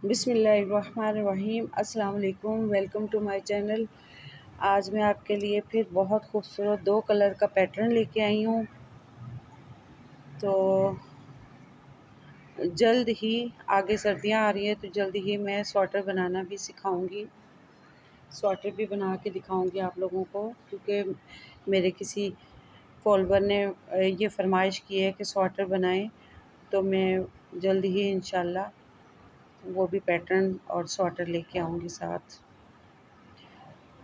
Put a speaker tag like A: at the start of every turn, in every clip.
A: बिस्मिल्लाहिर्रहमानिर्रहीम। अस्सलाम वालेकुम। Welcome to my channel. आज मैं आपके लिए फिर बहुत खूबसूरत 2 कलर का पैटर्न लेके आई हूँ। तो जल्द ही आगे सर्दियाँ आ रही हैं तो जल्द ही मैं स्वेटर बनाना भी सिखाऊंगी। स्वेटर भी बना के दिखाऊंगी आप लोगों को, क्योंकि मेरे किसी फॉलोवर ने ये फरमाइश की है कि स्वेटर बनाएं। तो मैं जल्द ही इंशाल्लाह वो भी पैटर्न और स्वेटर लेके आऊँगी साथ।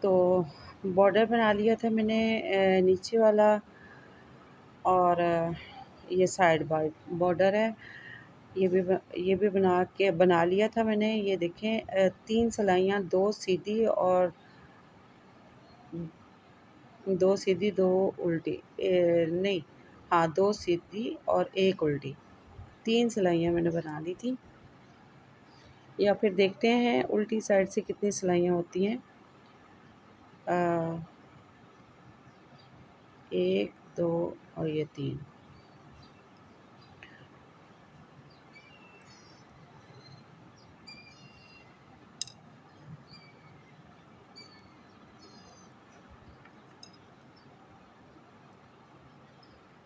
A: तो बॉर्डर बना लिया था मैंने नीचे वाला, और ये साइड बाय बॉर्डर है। ये भी बना लिया था मैंने। ये देखें, 3 सिलाइयाँ, 2 सीधी और 2 सीधी 2 उल्टी, नहीं, हाँ, 2 सीधी और 1 उल्टी, 3 सिलाइयाँ मैंने बना ली थी। या फिर देखते हैं उल्टी साइड से कितनी सिलाइयाँ होती हैं। 1 2 और ये 3।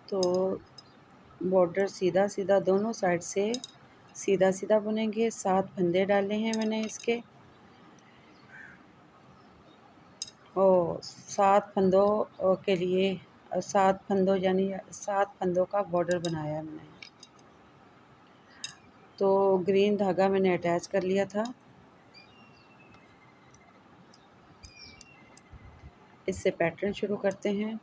A: तो बॉर्डर सीधा सीधा दोनों साइड से सीधा सीधा बुनेंगे। 7 फंदे डाले हैं मैंने इसके, और 7 फंदों के लिए 7 फंदों यानी 7 फंदों का बॉर्डर बनाया है मैंने। तो ग्रीन धागा मैंने अटैच कर लिया था। इससे पैटर्न शुरू करते हैं।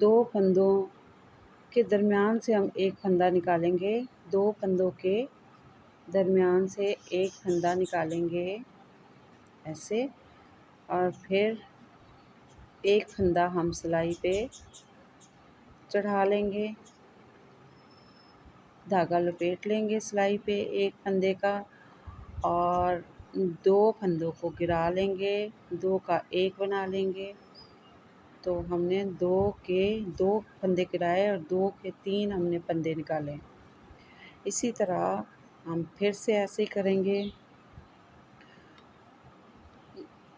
A: दो फंदों के दरमियान से हम एक फंदा निकालेंगे। 2 फंदों के दरमियान से एक फंदा निकालेंगे ऐसे, और फिर एक फंदा हम सिलाई पे चढ़ा लेंगे। धागा लपेट लेंगे सिलाई पे एक फंदे का, और 2 फंदों को गिरा लेंगे, 2 का 1 बना लेंगे। तो हमने 2 फंदे गिराए और 2 के 3 हमने फंदे निकाले। इसी तरह हम फिर से ऐसे ही करेंगे।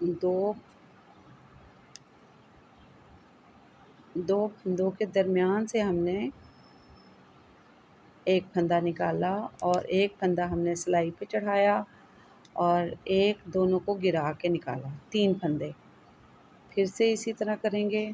A: 2 फंदों के दरमियान से हमने एक फंदा निकाला, और एक फंदा हमने सिलाई पे चढ़ाया, और एक दोनों को गिरा के निकाला। 3 फंदे फिर से इसी तरह करेंगे।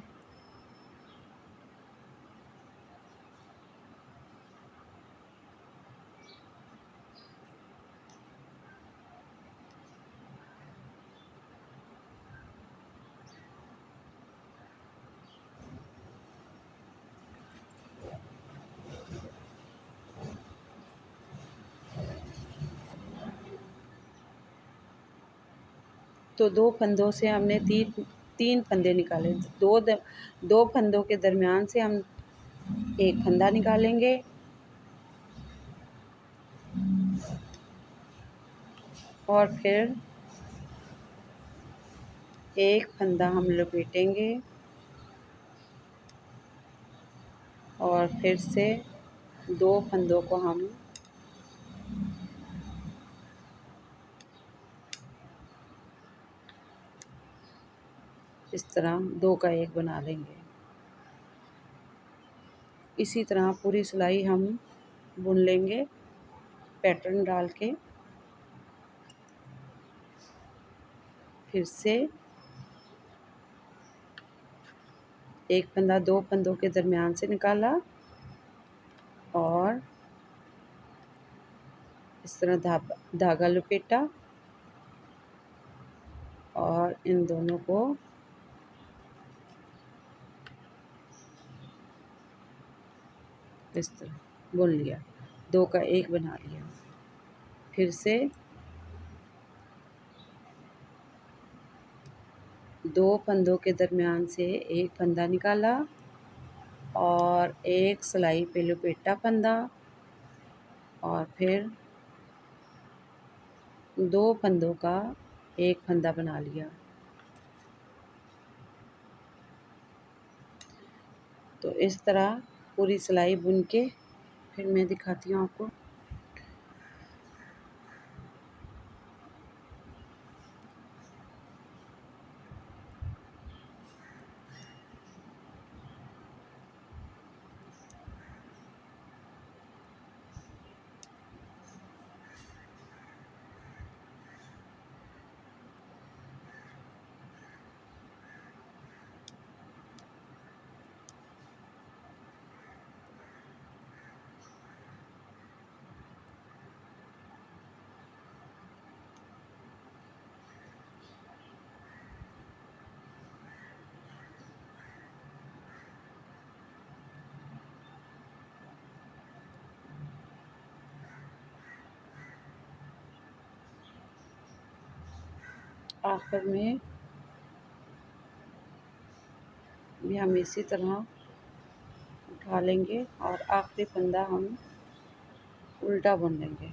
A: तो 2 फंदों से हमने तीन फंदे निकाले। 2 फंदों के दरमियान से हम एक फंदा निकालेंगे, और फिर एक फंदा हम लपेटेंगे, और फिर से 2 फंदों को हम इस तरह 2 का 1 बना लेंगे। इसी तरह पूरी सिलाई हम बुन लेंगे पैटर्न डाल के। फिर से एक फंदा 2 फंदों के दरमियान से निकाला, और इस तरह धागा लपेटा, और इन दोनों को इस तरह बुन लिया, 2 का 1 बना लिया। फिर से 2 फंदों के दरमियान से एक फंदा निकाला और एक सिलाई पे लपेटा फंदा और फिर 2 फंदों का एक फंदा बना लिया। तो इस तरह पूरी सिलाई बुन के फिर मैं दिखाती हूँ आपको। आखिर में भी हम इसी तरह उठा लेंगे और आखिरी फंदा हम उल्टा बुन लेंगे।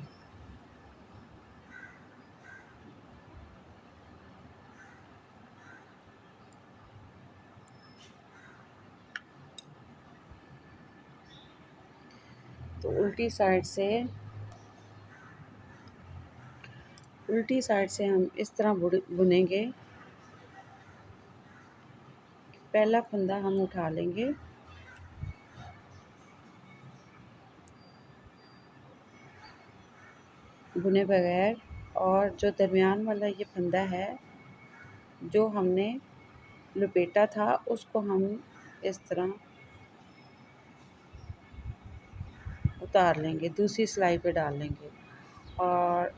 A: तो उल्टी साइड से हम इस तरह बुनेंगे। पहला फंदा हम उठा लेंगे, बुने बगैर, और जो दरमियान वाला ये फंदा है जो हमने लपेटा था उसको हम इस तरह उतार लेंगे, दूसरी सिलाई पे डाल लेंगे और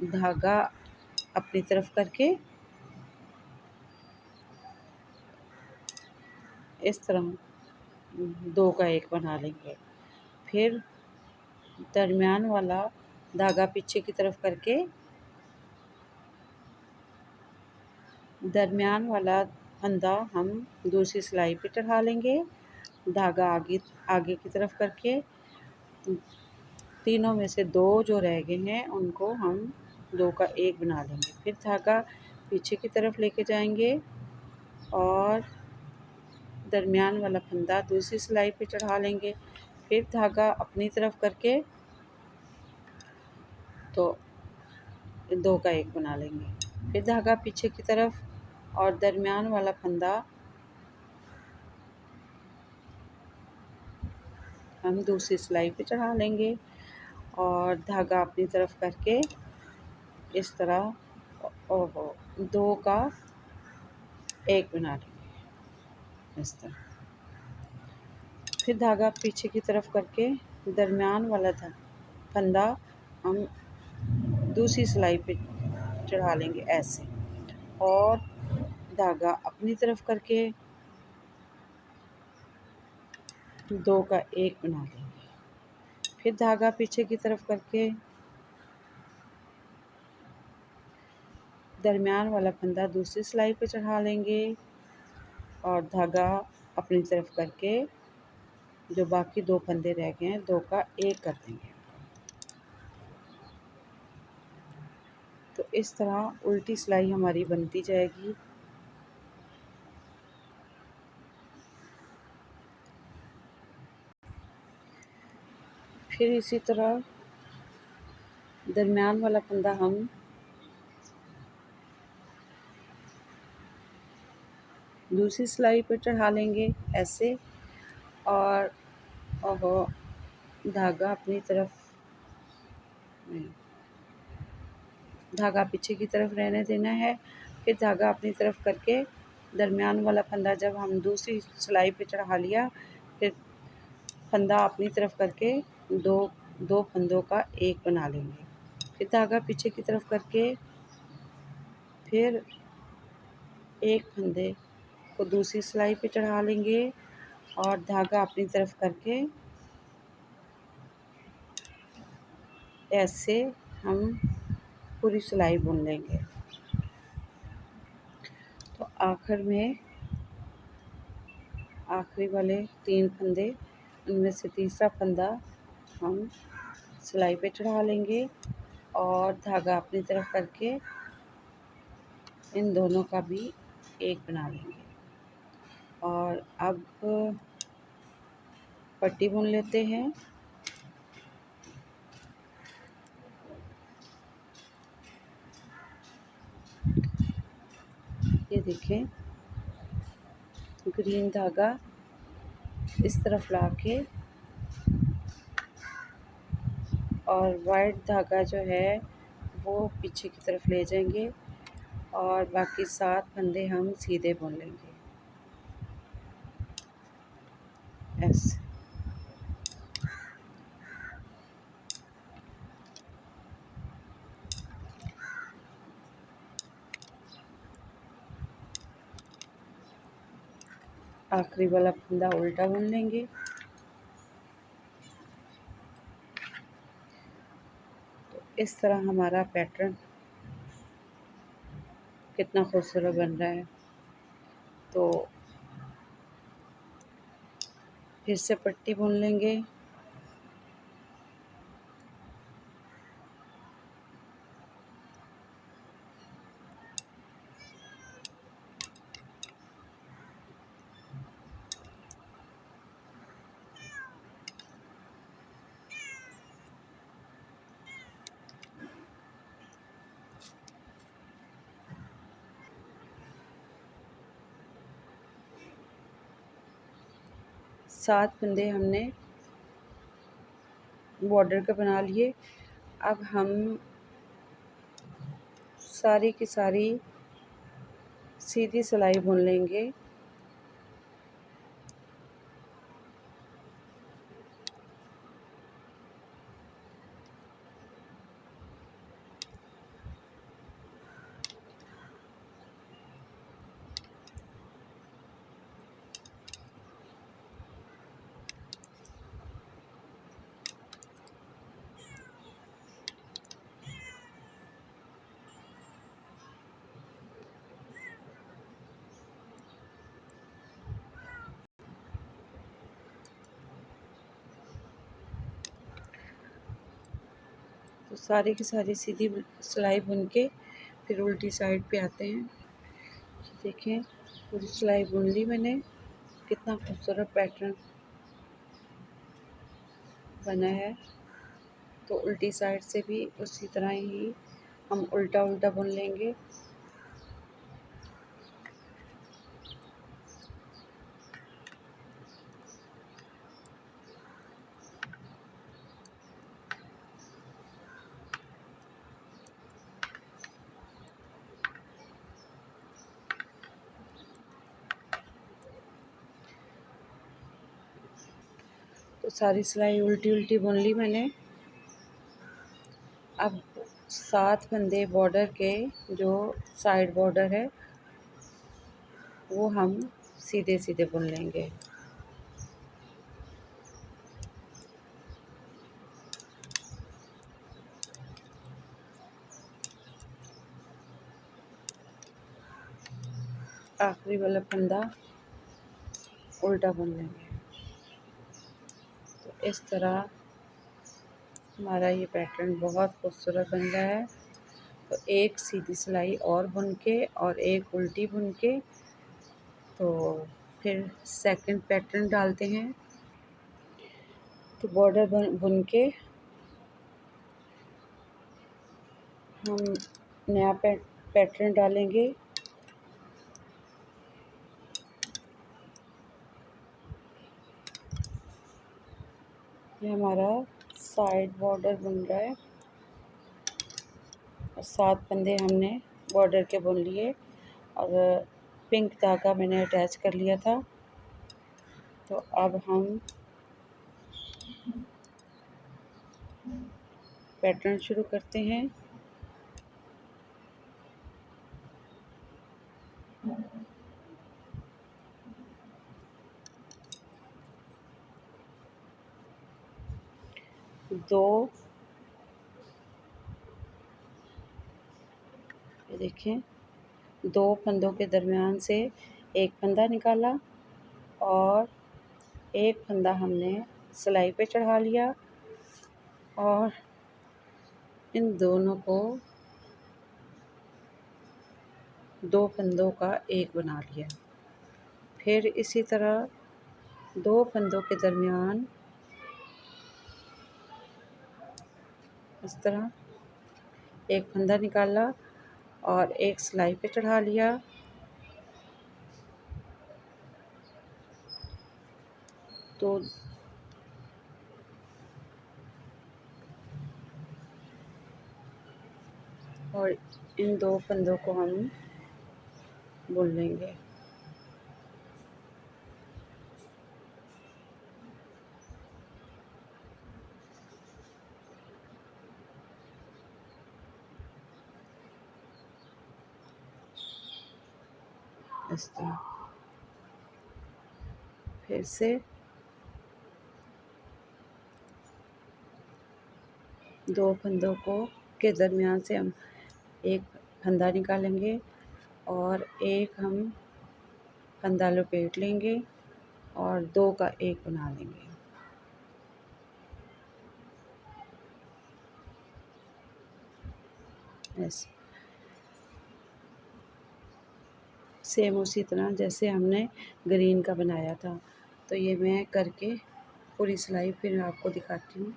A: धागा अपनी तरफ करके इस तरह 2 का 1 बना लेंगे। फिर दरमियान वाला धागा पीछे की तरफ करके दरमियान वाला फंदा हम दूसरी सिलाई पे चढ़ा लेंगे, धागा आगे आगे की तरफ करके तीनों में से 2 जो रह गए हैं उनको हम 2 का 1 बना लेंगे। फिर धागा पीछे की तरफ लेके जाएंगे और दरमियान वाला फंदा दूसरी सिलाई पे चढ़ा लेंगे। फिर धागा अपनी तरफ करके तो 2 का 1 बना लेंगे। फिर धागा पीछे की तरफ और दरमियान वाला फंदा हम दूसरी सिलाई पे चढ़ा लेंगे और धागा अपनी तरफ करके इस तरह 2 का 1 बना लेंगे इस तरह। फिर धागा पीछे की तरफ करके दरमियान वाला फंदा हम दूसरी सिलाई पे चढ़ा लेंगे ऐसे, और धागा अपनी तरफ करके 2 का 1 बना लेंगे। फिर धागा पीछे की तरफ करके दरमियान वाला फंदा दूसरी सिलाई पे चढ़ा लेंगे और धागा अपनी तरफ करके जो बाकी 2 फंदे रह गए हैं 2 का 1 कर देंगे। तो इस तरह उल्टी सिलाई हमारी बनती जाएगी। फिर इसी तरह दरमियान वाला फंदा हम दूसरी सिलाई पर चढ़ा लेंगे ऐसे, और धागा अपनी तरफ धागा पीछे की तरफ रहने देना है। फिर धागा अपनी तरफ करके दरमियान वाला फंदा जब हम दूसरी सिलाई पे चढ़ा लिया, फिर फंदा अपनी तरफ करके दो फंदों का 1 बना लेंगे। फिर धागा पीछे की तरफ करके फिर एक फंदे को दूसरी सिलाई पे चढ़ा लेंगे और धागा अपनी तरफ करके ऐसे हम पूरी सिलाई बुन लेंगे। तो आखिर में आखिरी वाले 3 फंदे, उनमें से तीसरा फंदा हम सिलाई पे चढ़ा लेंगे और धागा अपनी तरफ करके इन दोनों का भी एक बना लेंगे। और अब पट्टी बुन लेते हैं। ये देखें, ग्रीन धागा इस तरफ लाके और वाइट धागा जो है वो पीछे की तरफ ले जाएंगे और बाकी 7 फंदे हम सीधे बुन लेंगे ऐसे। आखिरी वाला फंदा उल्टा बुन लेंगे। तो इस तरह हमारा पैटर्न कितना खूबसूरत बन रहा है। तो फिर से पट्टी बुन लेंगे। सात फंदे हमने बॉर्डर के बना लिए। अब हम सारी की सारी सीधी सिलाई बुन लेंगे। तो सारी की सारी सीधी सिलाई बुन के फिर उल्टी साइड पे आते हैं। देखें, पूरी सिलाई बुन ली मैंने। कितना खूबसूरत पैटर्न बना है। तो उल्टी साइड से भी उसी तरह ही हम उल्टा उल्टा बुन लेंगे। तो सारी सिलाई उल्टी उल्टी बुन ली मैंने। अब 7 फंदे बॉर्डर के जो साइड बॉर्डर है वो हम सीधे सीधे बुन लेंगे। आखिरी वाला फंदा उल्टा बुन लेंगे। तो इस तरह हमारा ये पैटर्न बहुत खूबसूरत बन रहा है। तो एक सीधी सिलाई और बुन के और एक उल्टी बुन के तो फिर सेकंड पैटर्न डालते हैं। तो बॉर्डर बुन के हम नया पैटर्न डालेंगे। ये हमारा साइड बॉर्डर बन रहा है और 7 फंदे हमने बॉर्डर के बुन लिए और पिंक धागा मैंने अटैच कर लिया था। तो अब हम पैटर्न शुरू करते हैं। दो देखें, 2 फंदों के दरमियान से एक फंदा निकाला और एक फंदा हमने सिलाई पे चढ़ा लिया और इन दोनों को 2 फंदों का एक बना लिया। फिर इसी तरह 2 फंदों के दरमियान इस तरह एक फंदा निकाला और एक सिलाई पे चढ़ा लिया। तो और इन 2 फंदों को हम बुन लेंगे। इस तरह फिर से 2 फंदों को के दरमियान से हम एक फंदा निकालेंगे और एक हम फंदा लपेट लेंगे और 2 का एक बना लेंगे। ऐसे सेम उसी तरह जैसे हमने ग्रीन का बनाया था। तो ये मैं करके पूरी सिलाई फिर आपको दिखाती हूँ।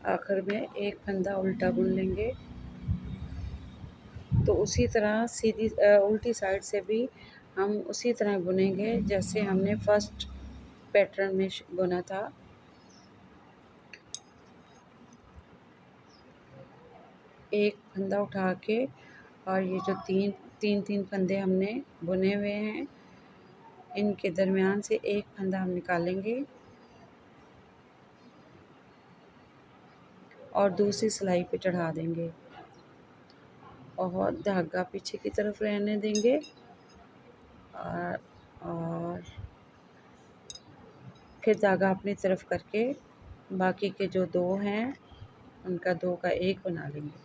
A: आखिर में एक फंदा उल्टा बुन लेंगे। तो उसी तरह सीधी उल्टी साइड से भी हम उसी तरह बुनेंगे जैसे हमने फर्स्ट पैटर्न में बुना था। एक फंदा उठा के और ये जो तीन फंदे हमने बुने हुए हैं इनके दरमियान से एक फंदा हम निकालेंगे और दूसरी सिलाई पे चढ़ा देंगे और धागा पीछे की तरफ रहने देंगे और फिर धागा अपनी तरफ करके बाकी के जो 2 हैं उनका 2 का 1 बना लेंगे।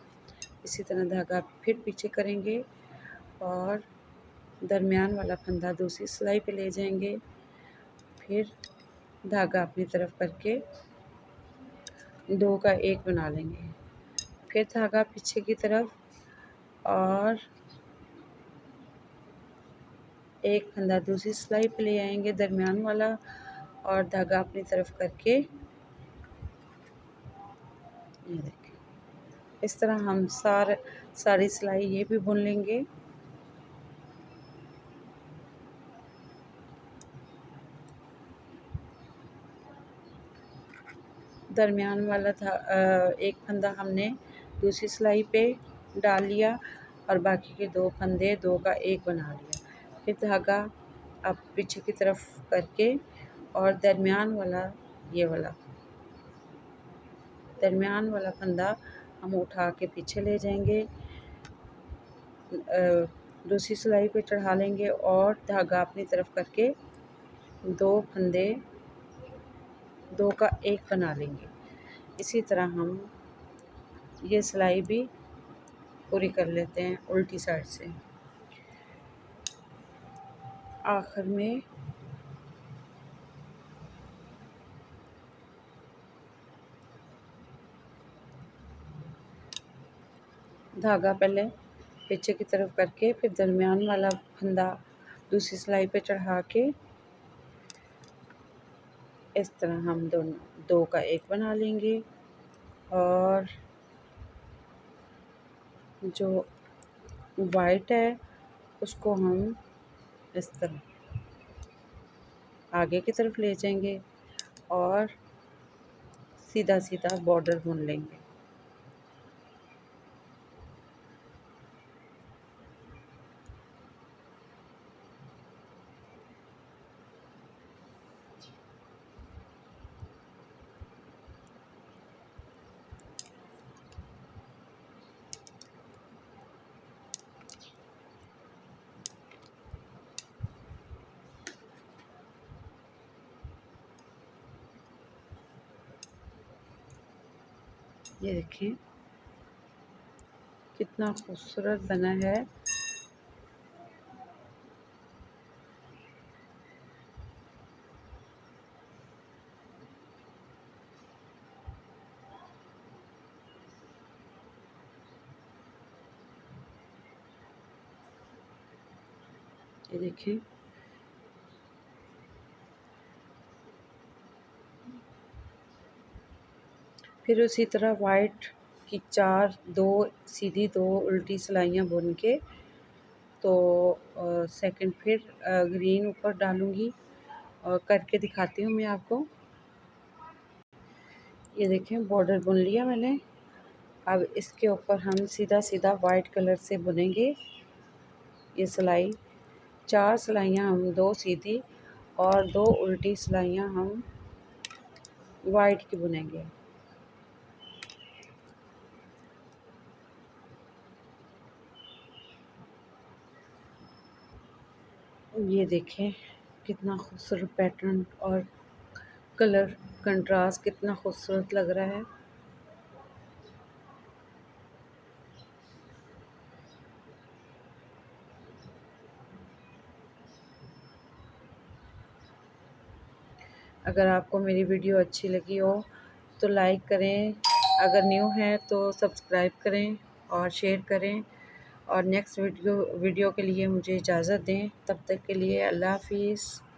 A: इसी तरह धागा फिर पीछे करेंगे और दरमियान वाला फंदा दूसरी सिलाई पे ले जाएंगे। फिर धागा अपनी तरफ करके 2 का 1 बना लेंगे। फिर धागा पीछे की तरफ और एक फंदा दूसरी सिलाई पे ले आएंगे दरमियान वाला और धागा अपनी तरफ करके ये देखिए इस तरह हम सारी सिलाई ये भी बुन लेंगे। दरमियान वाला था एक फंदा हमने दूसरी सिलाई पे डाल लिया और बाकी के 2 फंदे 2 का 1 बना लिया। फिर धागा अब पीछे की तरफ करके और दरमियान वाला फंदा हम उठा के पीछे ले जाएंगे, दूसरी सिलाई पे चढ़ा लेंगे और धागा अपनी तरफ करके 2 फंदे 2 का 1 बना लेंगे। इसी तरह हम ये सिलाई भी पूरी कर लेते हैं उल्टी साइड से। आखिर में धागा पहले पीछे की तरफ करके फिर दरमियान वाला फंदा दूसरी सिलाई पे चढ़ा के इस तरह हम दोनों 2 का 1 बना लेंगे और जो वाइट है उसको हम इस तरह आगे की तरफ ले जाएंगे और सीधा सीधा बॉर्डर बुन लेंगे। ये देखें कितना खूबसूरत बना है। ये देखें फिर उसी तरह वाइट की दो सीधी दो उल्टी सिलाइयाँ बुन के तो सेकंड फिर ग्रीन ऊपर डालूँगी और करके दिखाती हूँ मैं आपको। ये देखें बॉर्डर बुन लिया मैंने। अब इसके ऊपर हम सीधा सीधा वाइट कलर से बुनेंगे ये सिलाई। 4 सिलाइयाँ हम 2 सीधी और 2 उल्टी सिलाइयाँ हम वाइट की बुनेंगे। ये देखें कितना खूबसूरत पैटर्न और कलर कंट्रास्ट कितना खूबसूरत लग रहा है। अगर आपको मेरी वीडियो अच्छी लगी हो तो लाइक करें, अगर न्यू है तो सब्सक्राइब करें और शेयर करें और नेक्स्ट वीडियो के लिए मुझे इजाज़त दें। तब तक के लिए अल्लाह हाफ़िज़।